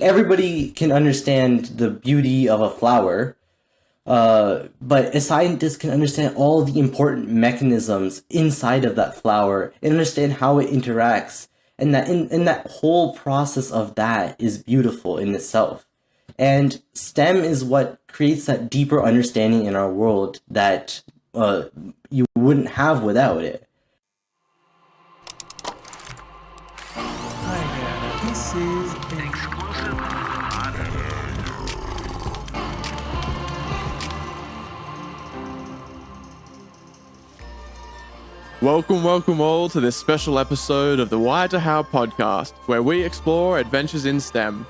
everybody can understand the beauty of a flower, but a scientist can understand all the important mechanisms inside of that flower and understand how it interacts. And that whole process of that is beautiful in itself. And STEM is what creates that deeper understanding in our world that you wouldn't have without it. Hi there, this is Exclusive Welcome all to this special episode of the Why to How podcast, where we explore adventures in STEM.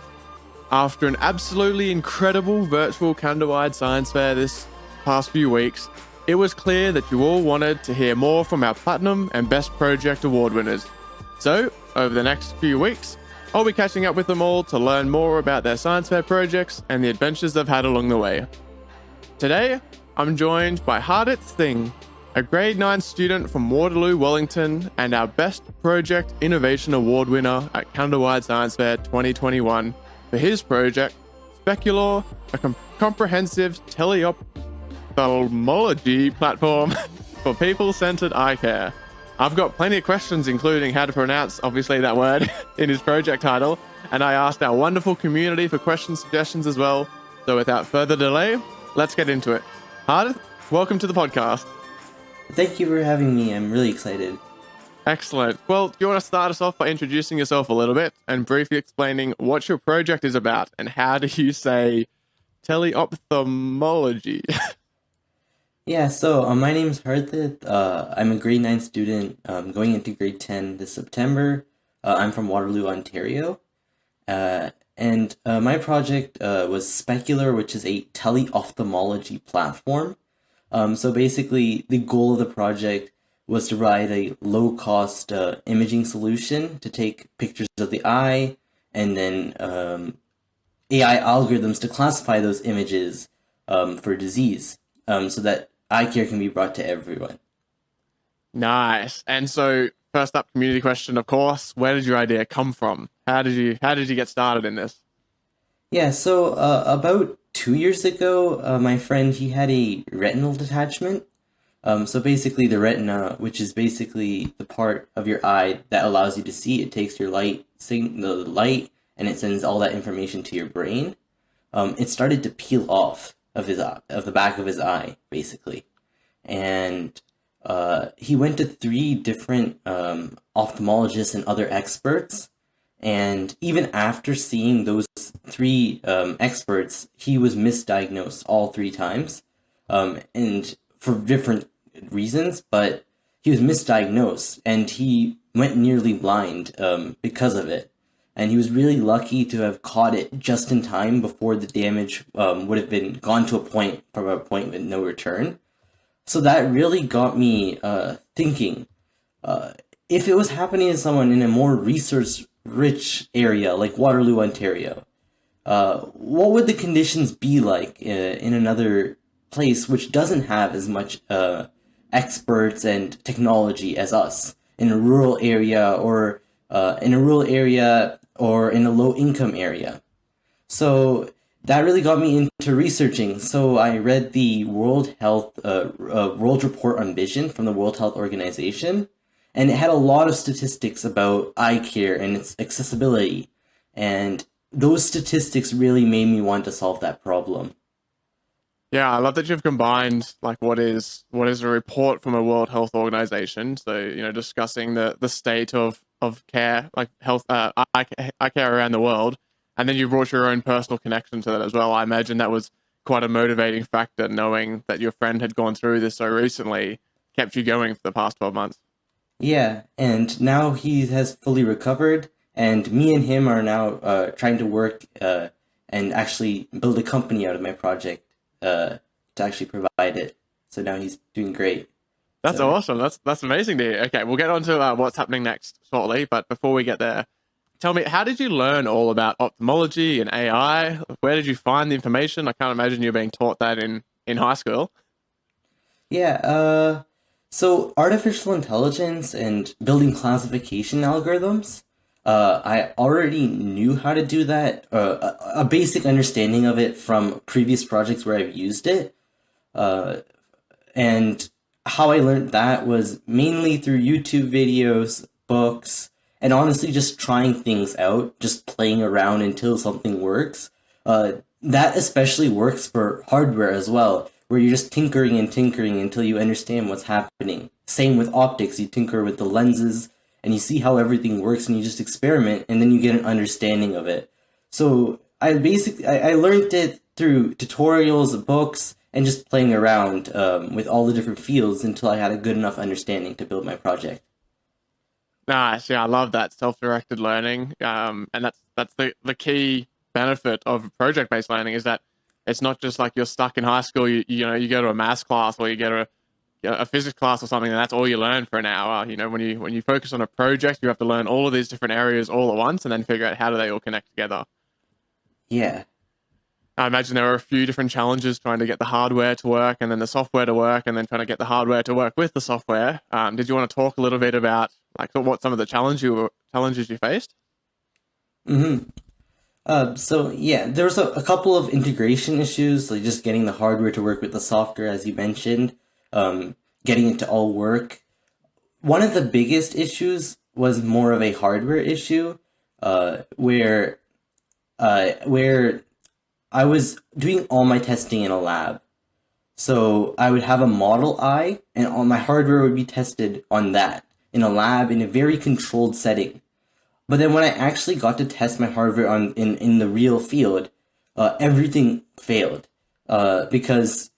After an absolutely incredible virtual candlelight science fair this past few weeks, it was clear that you all wanted to hear more from our Platinum and Best Project Award winners. So, over the next few weeks, I'll be catching up with them all to learn more about their science fair projects and the adventures they've had along the way. Today, I'm joined by Hardit Singh, a grade 9 student from Waterloo-Wellington and our Best Project Innovation Award winner at Candlelight Science Fair 2021 for his project, Speculor, a comprehensive teleophthalmology platform for People Centered Eyecare. I've got plenty of questions, including how to pronounce, obviously, that word in his project title, and I asked our wonderful community for question suggestions as well. So without further delay, let's get into it. Hardit, welcome to the podcast. Thank you for having me. I'm really excited. Excellent. Well, do you want to start us off by introducing yourself a little bit and briefly explaining what your project is about and how do you say teleophthalmology? Yeah, so my name is Hardit. I'm a grade 9 student going into grade 10 this September. I'm from Waterloo, Ontario. And my project was Speculor, which is a teleophthalmology platform. So basically, the goal of the project was to provide a low-cost imaging solution to take pictures of the eye and then AI algorithms to classify those images for disease so that eye care can be brought to everyone. Nice. And so, first up, community question, of course. Where did your idea come from? How did you get started in this? Yeah, so about 2 years ago, my friend, he had a retinal detachment. So basically the retina, which is basically the part of your eye that allows you to see, it takes your the light, and it sends all that information to your brain. It started to peel off of the back of his eye, basically. And he went to 3 different ophthalmologists and other experts. And even after seeing those 3 experts, he was misdiagnosed all 3 times, and for different reasons. But he was misdiagnosed, and he went nearly blind because of it. And he was really lucky to have caught it just in time before the damage would have been gone to a point with no return. So that really got me thinking. If it was happening to someone in a more research-rich area like Waterloo, Ontario, what would the conditions be like in another place which doesn't have as much experts and technology as us, in a rural area or in a low-income area? So that really got me into researching. So I read the World Report on Vision from the World Health Organization, and it had a lot of statistics about eye care and its accessibility. And those statistics really made me want to solve that problem. Yeah, I love that you've combined like what is a report from a World Health Organization. So, discussing the state of care, like health, eye care around the world. And then you brought your own personal connection to that as well. I imagine that was quite a motivating factor, knowing that your friend had gone through this so recently, kept you going for the past 12 months. Yeah, and now he has fully recovered, and me and him are now trying to work and actually build a company out of my project to actually provide it. So now he's doing great. That's So awesome. That's amazing to hear. Okay, we'll get on to what's happening next shortly. But before we get there, tell me, how did you learn all about ophthalmology and AI? Where did you find the information? I can't imagine you being taught that in high school. yeah, so artificial intelligence and building classification algorithms I already knew how to do that, a basic understanding of it from previous projects where I've used it. And how I learned that was mainly through YouTube videos, books, and honestly just trying things out, just playing around until something works. That especially works for hardware as well, where you're just tinkering and tinkering until you understand what's happening. Same with optics, you tinker with the lenses and you see how everything works and you just experiment and then you get an understanding of it. So I learned it through tutorials, books, and just playing around with all the different fields until I had a good enough understanding to build my project. Nice. Yeah, I love that self-directed learning. And that's the key benefit of project-based learning is that it's not just like you're stuck in high school. You go to a maths class or you get a physics class or something, and that's all you learn for an hour. When you focus on a project, you have to learn all of these different areas all at once, and then figure out how do they all connect together. Yeah. I imagine there were a few different challenges trying to get the hardware to work and then the software to work and then trying to get the hardware to work with the software. Did you want to talk a little bit about like what some of the challenges you faced? Mm-hmm. So yeah, there was a couple of integration issues, like just getting the hardware to work with the software, as you mentioned, getting it to all work. One of the biggest issues was more of a hardware issue, where I was doing all my testing in a lab. So I would have a model eye, and all my hardware would be tested on that in a lab in a very controlled setting. But then when I actually got to test my hardware in the real field, everything failed because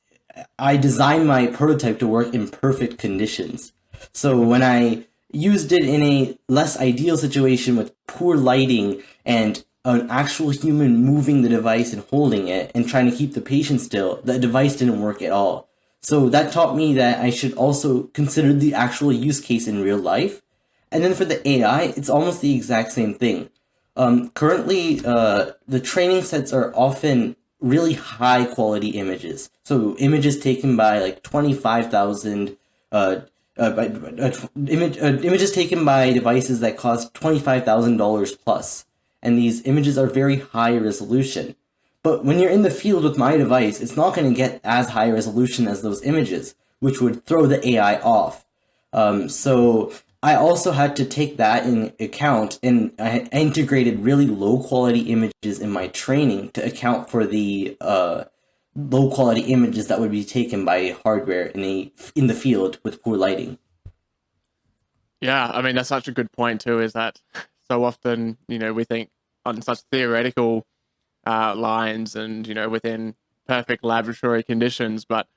I designed my prototype to work in perfect conditions. So when I used it in a less ideal situation with poor lighting and an actual human moving the device and holding it and trying to keep the patient still, the device didn't work at all. So that taught me that I should also consider the actual use case in real life. And then for the AI, it's almost the exact same thing. Currently, the training sets are often really high quality images. So images taken by like 25,000, images taken by devices that cost $25,000 plus. And these images are very high resolution. But when you're in the field with my device, it's not going to get as high resolution as those images, which would throw the AI off. So I also had to take that in account, and I integrated really low quality images in my training to account for the low quality images that would be taken by hardware in the field with poor lighting. Yeah, I mean that's such a good point too. Is that so often we think on such theoretical lines and within perfect laboratory conditions, but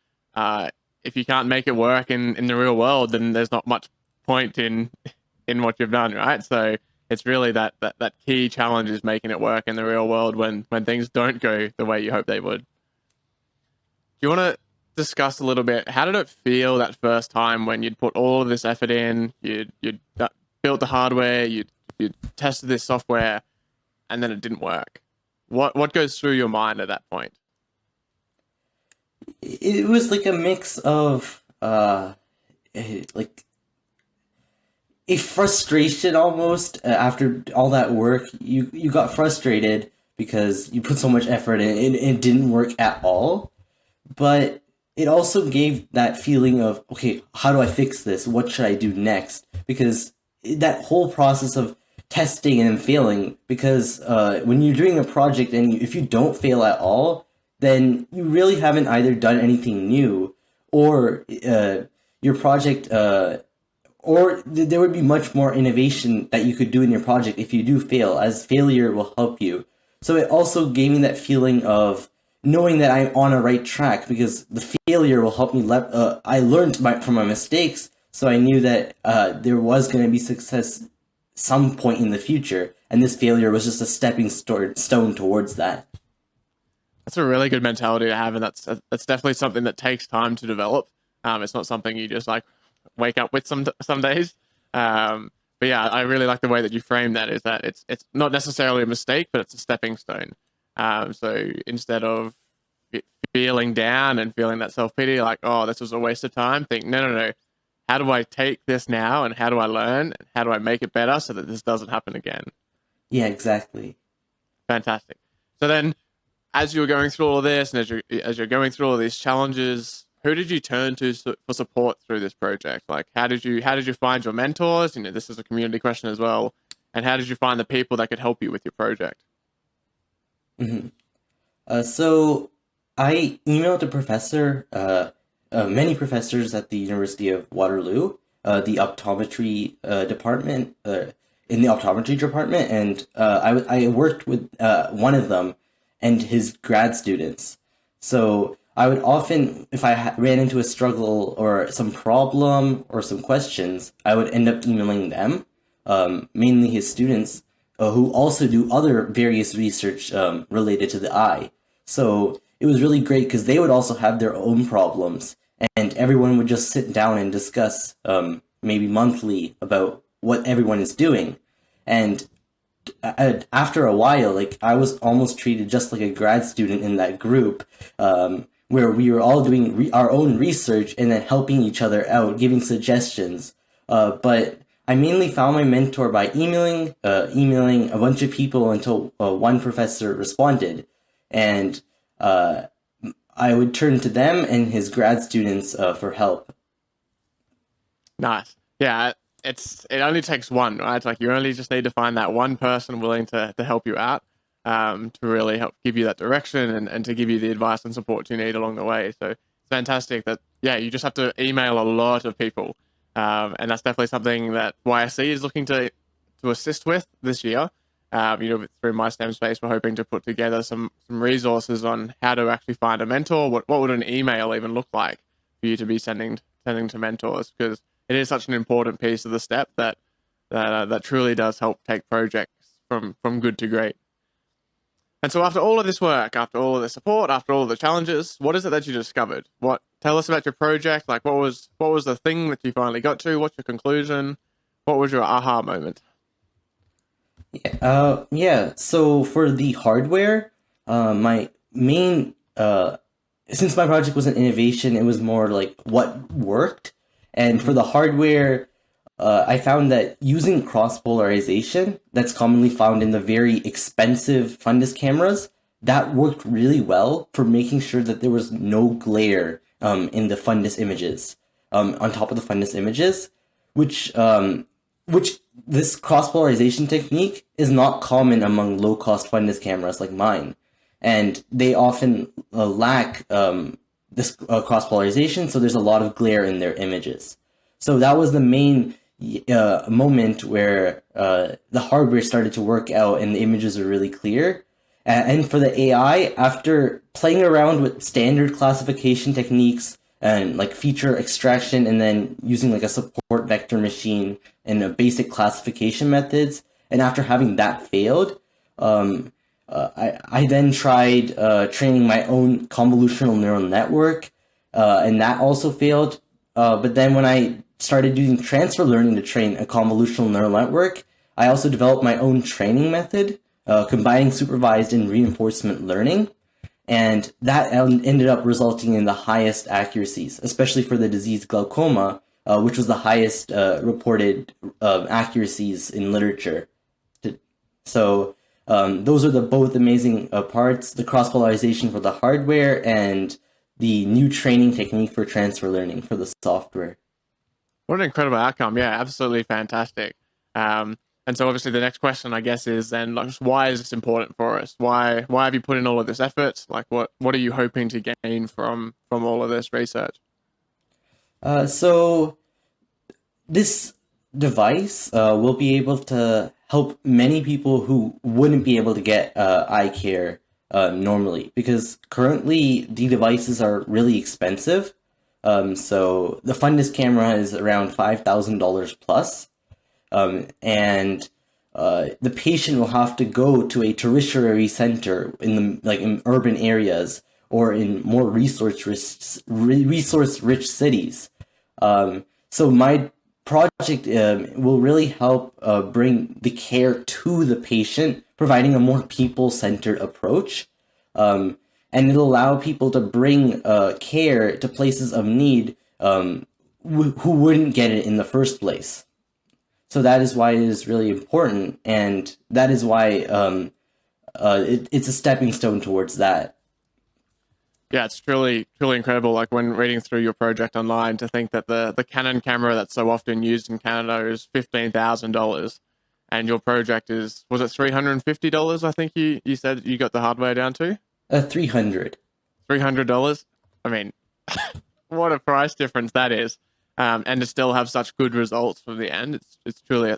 if you can't make it work in the real world, then there's not much point in what you've done, right? So it's really that key challenge is making it work in the real world when things don't go the way you hope they would. Do you want to discuss a little bit how did it feel that first time when you'd put all of this effort in, you'd built the hardware, you'd tested this software, and then it didn't work? What goes through your mind at that point? It was like a mix of like a frustration almost after all that work. You got frustrated because you put so much effort in and it didn't work at all. But it also gave that feeling of, okay, how do I fix this? What should I do next? Because that whole process of testing and then failing, because when you're doing a project and if you don't fail at all, then you really haven't either done anything new or your project, there would be much more innovation that you could do in your project if you do fail, as failure will help you. So it also gave me that feeling of knowing that I'm on a right track because the failure will help me. I learned from my mistakes, so I knew that there was going to be success some point in the future, and this failure was just a stepping stone towards that. That's a really good mentality to have, and that's definitely something that takes time to develop. It's not something you just like wake up with some days. But yeah, I really like the way that you frame that. Is that it's not necessarily a mistake, but it's a stepping stone. So instead of feeling down and feeling that self pity, like, oh, this was a waste of time, think, no. how do I take this now and how do I learn and how do I make it better so that this doesn't happen again? Yeah, exactly. Fantastic. So then, as you were going through all of this, and as you're going through all these challenges, who did you turn to for support through this project? Like, how did you find your mentors? You know, this is a community question as well. And how did you find the people that could help you with your project? hmm So I emailed a professor, many professors at the University of Waterloo, the optometry department, in the optometry department, and I worked with one of them and his grad students. So I would often, if I ran into a struggle or some problem or some questions, I would end up emailing them, mainly his students, who also do other various research related to the eye. So it was really great because they would also have their own problems, and everyone would just sit down and discuss, maybe monthly, about what everyone is doing. And after a while, like, I was almost treated just like a grad student in that group, where we were all doing our own research and then helping each other out, giving suggestions. But I mainly found my mentor by emailing a bunch of people until one professor responded, and I would turn to them and his grad students for help. Nice. Yeah, it only takes one, right? It's like you only just need to find that one person willing to help you out, to really help give you that direction and to give you the advice and support you need along the way. So it's fantastic that, yeah, you just have to email a lot of people. And that's definitely something that YSC is looking to assist with this year. Through My STEM Space, we're hoping to put together some resources on how to actually find a mentor. What would an email even look like for you to be sending to mentors? Because it is such an important piece of the step that truly does help take projects from good to great. And so after all of this work, after all of the support, after all of the challenges, what is it that you discovered? Tell us about your project. Like, what was the thing that you finally got to? What's your conclusion? What was your aha moment? Yeah. So for the hardware, my main since my project was an innovation, it was more like what worked. And for the hardware, I found that using cross polarization, that's commonly found in the very expensive fundus cameras, that worked really well for making sure that there was no glare in the fundus images, on top of the fundus images, which this cross polarization technique is not common among low cost fundus cameras like mine, and they often lack this cross polarization, so there's a lot of glare in their images. So that was the main moment where the hardware started to work out and the images are really clear. And for the AI, after playing around with standard classification techniques and like feature extraction and then using like a support vector machine and a basic classification methods, and after having that failed, I then tried training my own convolutional neural network, and that also failed. But then when I started using transfer learning to train a convolutional neural network, I also developed my own training method, combining supervised and reinforcement learning. And that ended up resulting in the highest accuracies, especially for the disease glaucoma, which was the highest reported accuracies in literature. So those are the both amazing parts, the cross-polarization for the hardware and the new training technique for transfer learning for the software. What an incredible outcome. Yeah, absolutely fantastic. And so obviously the next question, I guess, is then, like, why is this important for us? Why have you put in all of this effort? Like, what are you hoping to gain from all of this research? So this device will be able to help many people who wouldn't be able to get eye care normally, because currently the devices are really expensive. So the fundus camera is around $5,000 plus. And the patient will have to go to a tertiary center in urban areas or in more resource-rich cities. So my project will really help bring the care to the patient, providing a more people-centered approach. And it'll allow people to bring care to places of need who wouldn't get it in the first place. So that is why it is really important, and that is why it's a stepping stone towards that. Yeah, it's truly incredible. Like when reading through your project online, to think that the Canon camera that's so often used in Canada is $15,000, and your project was it $350? I think you said you got the hardware down to 300. $300. I mean, what a price difference that is, and to still have such good results from the end, it's truly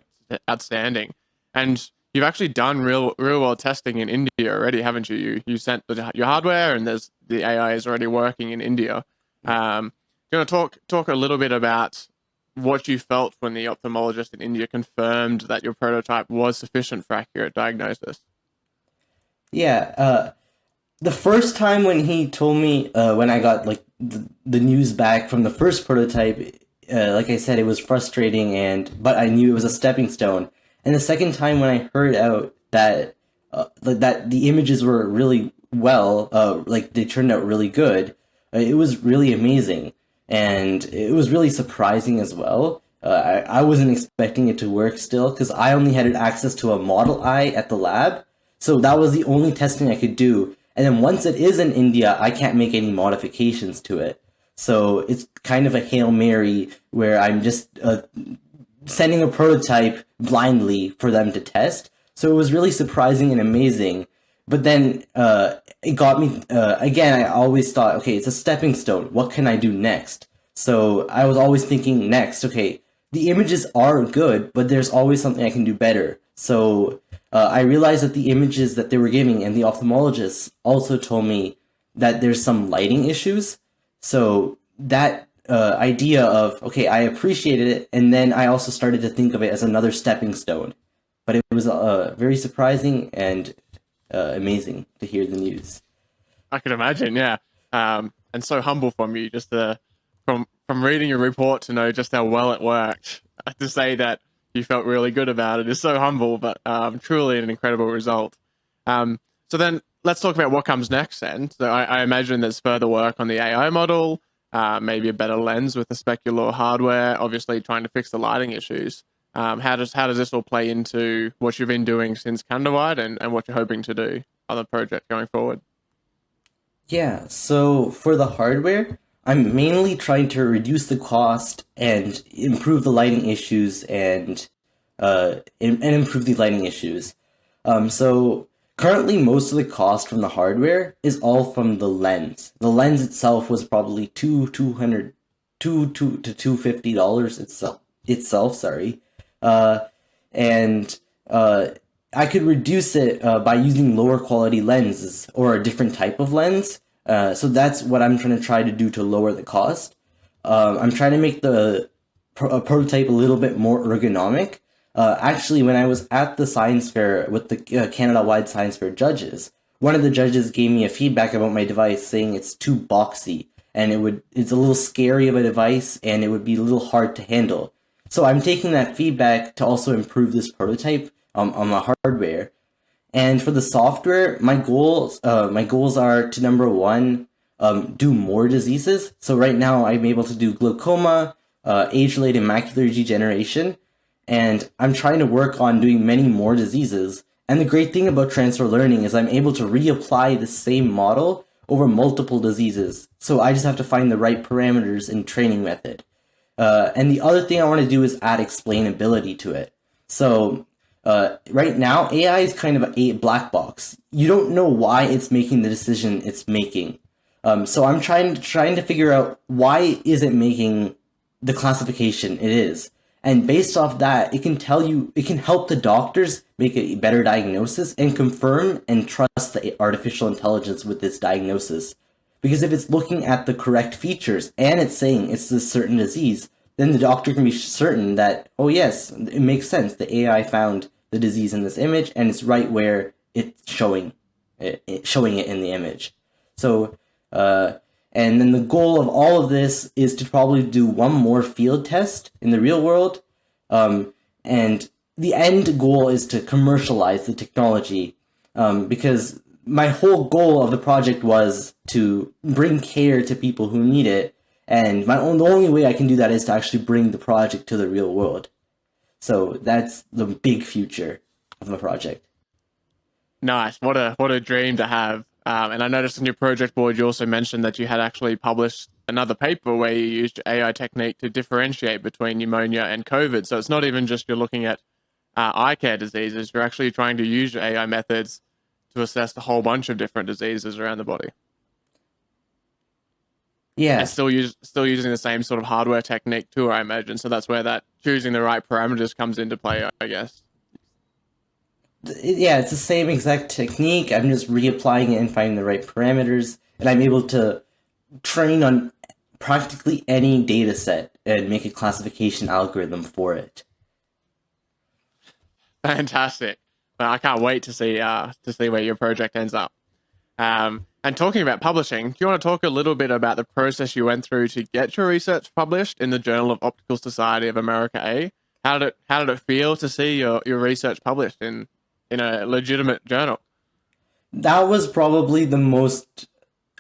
outstanding. And you've actually done real world testing in India already, haven't you? You sent your hardware, and the AI is already working in India. Do you want to talk a little bit about what you felt when the ophthalmologist in India confirmed that your prototype was sufficient for accurate diagnosis? Yeah, the first time when he told me, when I got like the news back from the first prototype, like I said, it was frustrating, but I knew it was a stepping stone. And the second time when I heard out that that the images were really well, like they turned out really good, it was really amazing, and it was really surprising as well. I wasn't expecting it to work still, because I only had access to a model eye at the lab, so that was the only testing I could do. And then once it is in India, I can't make any modifications to it. So it's kind of a Hail Mary where I'm just sending a prototype blindly for them to test. So it was really surprising and amazing. But then it got me, again, I always thought, okay, it's a stepping stone. What can I do next? So I was always thinking next, okay, the images are good, but there's always something I can do better. So I realized that the images that they were giving, and the ophthalmologists also told me that there's some lighting issues. So that idea of, okay, I appreciated it, and then I also started to think of it as another stepping stone. But it was very surprising and amazing to hear the news. I can imagine, yeah. And so humble from you, just from reading your report to know just how well it worked. To say that you felt really good about it is so humble, but truly an incredible result. So then let's talk about what comes next then. So I imagine there's further work on the AI model, maybe a better lens with the Speculor hardware, obviously trying to fix the lighting issues. How does this all play into what you've been doing since Candlelight and what you're hoping to do on the project going forward? Yeah, so for the hardware, I'm mainly trying to reduce the cost and improve the lighting issues and improve the lighting issues. So currently, most of the cost from the hardware is all from the lens. The lens itself was probably $200 to $250 itself. Sorry, and I could reduce it by using lower quality lenses or a different type of lens. So that's what I'm trying to do to lower the cost. I'm trying to make the prototype a little bit more ergonomic. Actually, when I was at the science fair with the Canada-wide science fair judges, one of the judges gave me a feedback about my device, saying it's too boxy and it's a little scary of a device and it would be a little hard to handle. So I'm taking that feedback to also improve this prototype on my hardware. And for the software, my goals are to, number one, do more diseases. So right now I'm able to do glaucoma, age-related macular degeneration, and I'm trying to work on doing many more diseases. And the great thing about transfer learning is I'm able to reapply the same model over multiple diseases. So I just have to find the right parameters and training method. And the other thing I want to do is add explainability to it. So right now, AI is kind of a black box. You don't know why it's making the decision it's making. So I'm trying to figure out why is it making the classification it is. And based off that, it can help the doctors make a better diagnosis and confirm and trust the artificial intelligence with this diagnosis. Because if it's looking at the correct features and it's saying it's this certain disease, then the doctor can be certain that, oh yes, it makes sense. The AI found the disease in this image and it's right where it's showing it in the image. So, and then the goal of all of this is to probably do one more field test in the real world. And the end goal is to commercialize the technology, because my whole goal of the project was to bring care to people who need it. And the only way I can do that is to actually bring the project to the real world. So that's the big future of my project. Nice. What a dream to have. And I noticed in your project board, you also mentioned that you had actually published another paper where you used AI technique to differentiate between pneumonia and COVID. So it's not even just you're looking at eye care diseases, you're actually trying to use your AI methods to assess a whole bunch of different diseases around the body. Yeah. And still using the same sort of hardware technique too, I imagine. So that's where that choosing the right parameters comes into play, I guess. Yeah, it's the same exact technique. I'm just reapplying it and finding the right parameters, and I'm able to train on practically any data set and make a classification algorithm for it. Fantastic. Well, I can't wait to see where your project ends up. And talking about publishing, do you want to talk a little bit about the process you went through to get your research published in the Journal of Optical Society of America A? How did it feel to see your research published in a legitimate journal? That was probably the most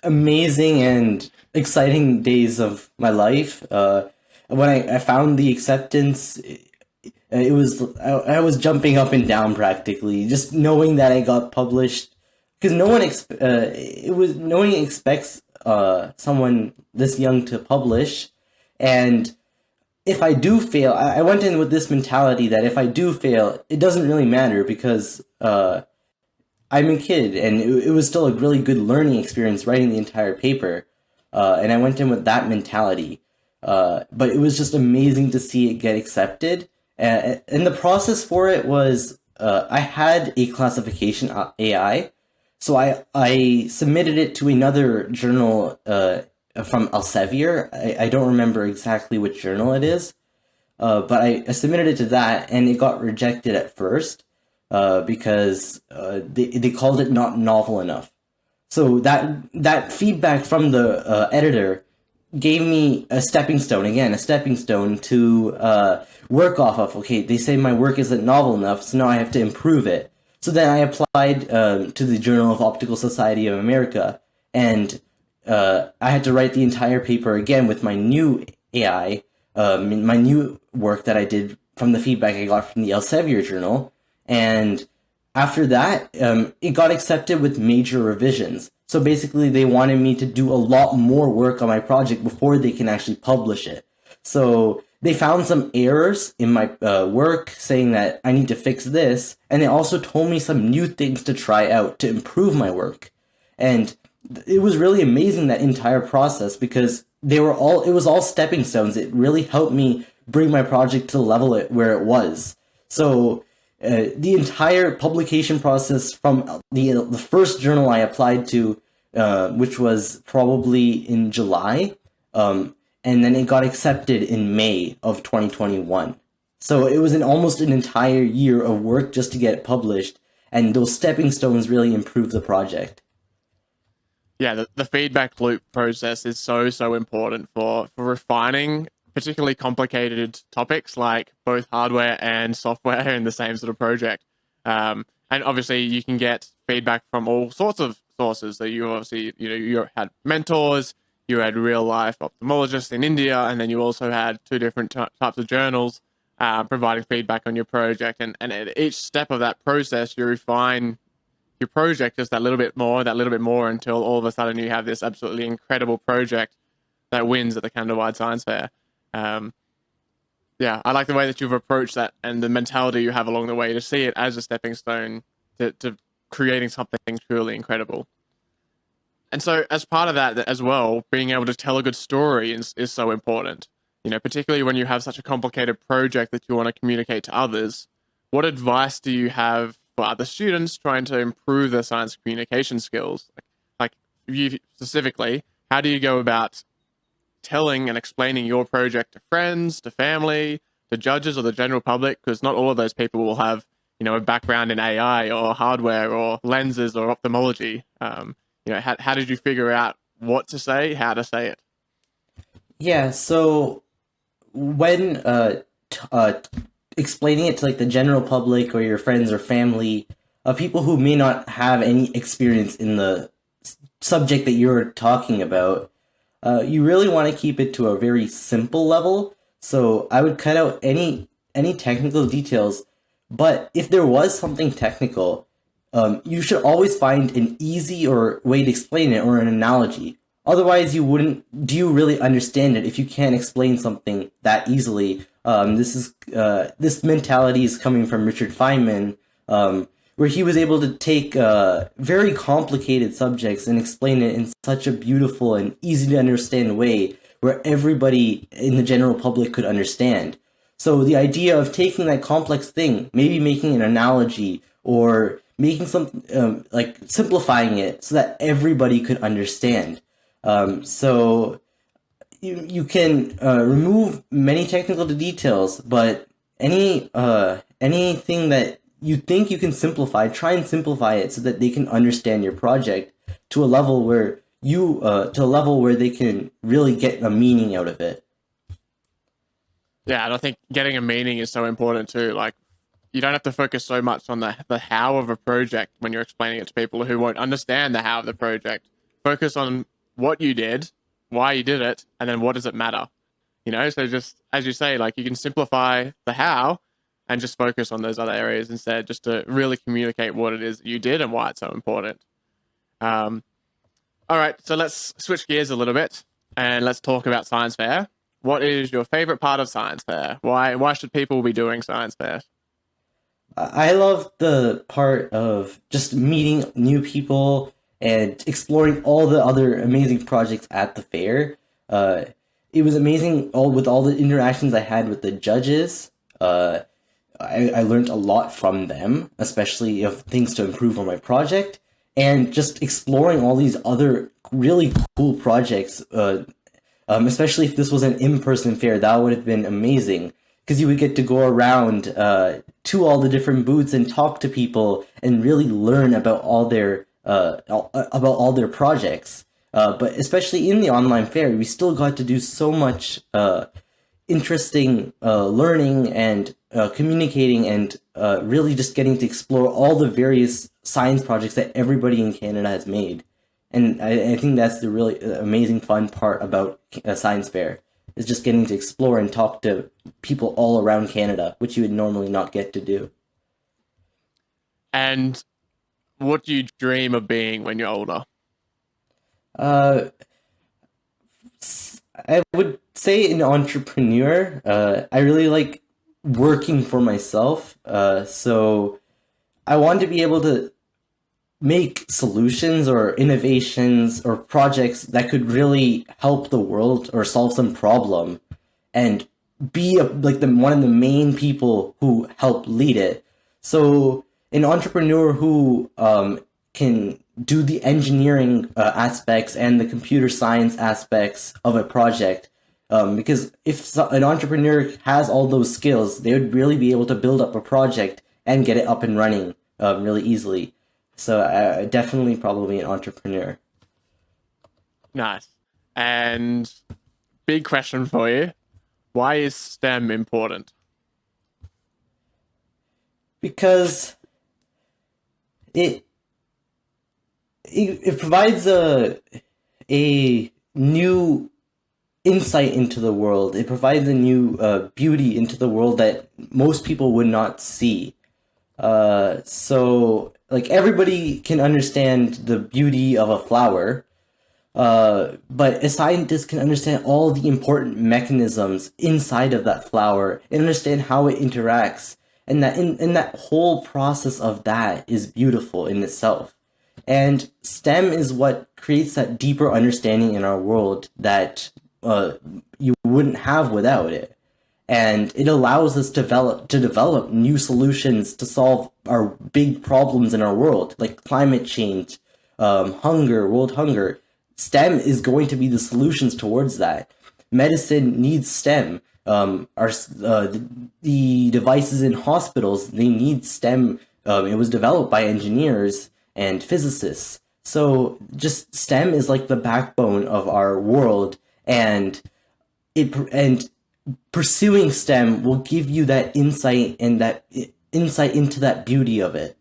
amazing and exciting days of my life. When I found the acceptance, it was I was jumping up and down practically, just knowing that I got published, because no one expects someone this young to publish, and if I do fail, I went in with this mentality that if I do fail, it doesn't really matter because I'm a kid, and it was still a really good learning experience writing the entire paper, and I went in with that mentality. But it was just amazing to see it get accepted. And the process for it was I had a classification AI, so I submitted it to another journal from Elsevier. I don't remember exactly which journal it is, but I submitted it to that, and it got rejected at first because they called it not novel enough. So that feedback from the editor gave me a stepping stone to work off of. Okay, they say my work isn't novel enough, so now I have to improve it. So then I applied to the Journal of Optical Society of America, and I had to write the entire paper again with my new AI, my new work that I did from the feedback I got from the Elsevier journal. And after that, it got accepted with major revisions. So basically, they wanted me to do a lot more work on my project before they can actually publish it. So they found some errors in my work, saying that I need to fix this, and they also told me some new things to try out to improve my work. And it was really amazing, that entire process, because it was all stepping stones. It really helped me bring my project to the level where it was. So the entire publication process from the first journal I applied to, which was probably in July, and then it got accepted in May of 2021. So it was almost an entire year of work just to get it published, and those stepping stones really improved the project. Yeah, the feedback loop process is so important for refining particularly complicated topics like both hardware and software in the same sort of project. And obviously you can get feedback from all sorts of sources. So you obviously, you had mentors, you had real life ophthalmologists in India, and then you also had two different types of journals providing feedback on your project. And at each step of that process, you refine your project just that little bit more until all of a sudden you have this absolutely incredible project that wins at the Canada-wide Science Fair. Yeah, I like the way that you've approached that and the mentality you have along the way to see it as a stepping stone to creating something truly incredible. And so as part of that as well, being able to tell a good story is so important. Particularly when you have such a complicated project that you want to communicate to others. What advice do you have for other students trying to improve their science communication skills? Like you specifically, how do you go about telling and explaining your project to friends, to family, to judges, or the general public? Because not all of those people will have, a background in AI or hardware or lenses or ophthalmology. How did you figure out what to say, how to say it? Yeah, so when explaining it to like the general public or your friends or family, people who may not have any experience in the subject that you're talking about, you really want to keep it to a very simple level. So I would cut out any technical details. But if there was something technical, you should always find an easy or way to explain it or an analogy. Otherwise, you wouldn't. Do you really understand it if you can't explain something that easily? This mentality is coming from Richard Feynman, where he was able to take very complicated subjects and explain it in such a beautiful and easy to understand way, where everybody in the general public could understand. So the idea of taking that complex thing, maybe making an analogy or making some like simplifying it so that everybody could understand. So you can remove many technical details, but anything that you think you can simplify, try and simplify it so that they can understand your project to a level where they can really get a meaning out of it. Yeah, and I think getting a meaning is so important too. Like, you don't have to focus so much on the how of a project when you're explaining it to people who won't understand the how of the project. Focus on what you did, why you did it, and then what does it matter? So just, as you say, like, you can simplify the how and just focus on those other areas instead, just to really communicate what it is that you did and why it's so important. All right, so let's switch gears a little bit and let's talk about science fair. What is your favorite part of science fair? Why should people be doing science fairs? I love the part of just meeting new people and exploring all the other amazing projects at the fair. It was amazing with all the interactions I had with the judges. I learned a lot from them, especially of things to improve on my project, and just exploring all these other really cool projects. Especially if this was an in-person fair, that would have been amazing, because you would get to go around to all the different booths and talk to people and really learn about all their projects. But especially in the online fair, we still got to do so much interesting learning and communicating and really just getting to explore all the various science projects that everybody in Canada has made. And I think that's the really amazing fun part about a science fair, is just getting to explore and talk to people all around Canada, which you would normally not get to do. And what do you dream of being when you're older? Uh, I would say an entrepreneur. I really like working for myself. So I want to be able to make solutions or innovations or projects that could really help the world or solve some problem, and be one of the main people who help lead it. So an entrepreneur who can do the engineering aspects and the computer science aspects of a project. Because if an entrepreneur has all those skills, they would really be able to build up a project and get it up and running really easily. So I definitely probably an entrepreneur. Nice. And big question for you. Why is STEM important? Because it provides a new insight into the world. It provides a new beauty into the world that most people would not see. So like everybody can understand the beauty of a flower, but a scientist can understand all the important mechanisms inside of that flower and understand how it interacts. And that in that whole process of that is beautiful in itself. And STEM is what creates that deeper understanding in our world that you wouldn't have without it. And it allows us to develop new solutions to solve our big problems in our world, like climate change, hunger, world hunger. STEM is going to be the solutions towards that. Medicine needs STEM. The devices in hospitals, they need STEM. It was developed by engineers and physicists. So just STEM is like the backbone of our world, and pursuing STEM will give you that insight and that insight into that beauty of it.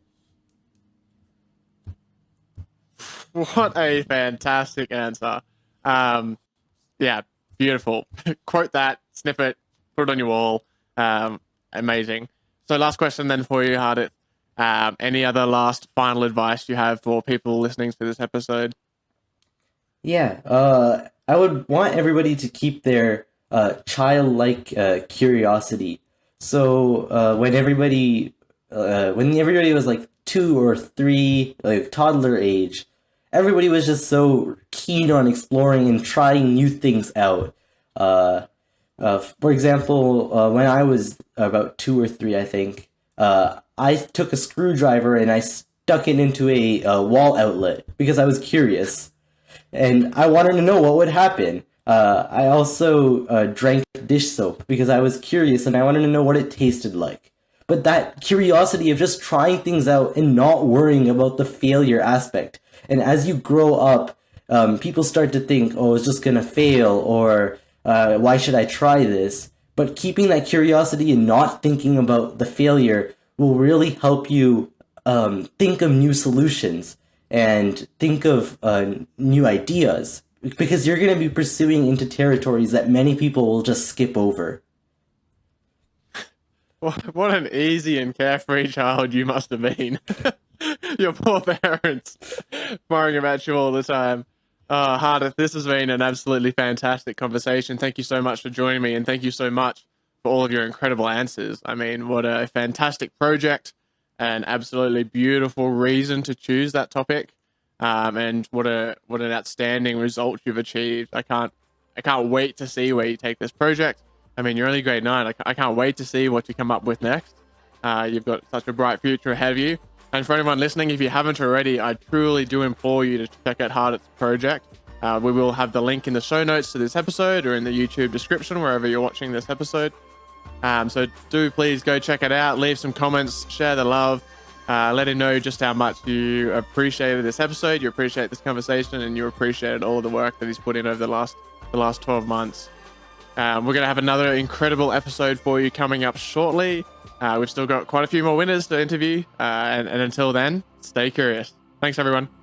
What a fantastic answer. Yeah, beautiful. Quote that, snip it, put it on your wall. Amazing. So last question then for you, Hardit. Any other last final advice you have for people listening to this episode? Yeah, I would want everybody to keep their childlike curiosity. So when everybody was like 2 or 3, like toddler age, everybody was just so keen on exploring and trying new things out. Uh, for example, when I was about 2 or 3, I think, I took a screwdriver and I stuck it into a wall outlet because I was curious and I wanted to know what would happen. I also drank dish soap because I was curious and I wanted to know what it tasted like. But that curiosity of just trying things out and not worrying about the failure aspect. And as you grow up, people start to think, oh, it's just gonna fail, or why should I try this? But keeping that curiosity and not thinking about the failure will really help you think of new solutions and think of new ideas because you're going to be pursuing into territories that many people will just skip over. What an easy and carefree child you must have been. Your poor parents worrying about you all the time. Hardit, this has been an absolutely fantastic conversation. Thank you so much for joining me, and thank you so much for all of your incredible answers. I mean, what a fantastic project, an absolutely beautiful reason to choose that topic, and what an outstanding result you've achieved. I can't wait to see where you take this project. I mean, you're only grade 9. I can't wait to see what you come up with next. You've got such a bright future ahead of you. And for anyone listening, if you haven't already, I truly do implore you to check out Hardit's project. We will have the link in the show notes to this episode or in the YouTube description, wherever you're watching this episode. So do please go check it out. Leave some comments, share the love, let him know just how much you appreciated this episode, you appreciate this conversation, and you appreciated all of the work that he's put in over the last 12 months. We're going to have another incredible episode for you coming up shortly. We've still got quite a few more winners to interview. And until then, stay curious. Thanks, everyone.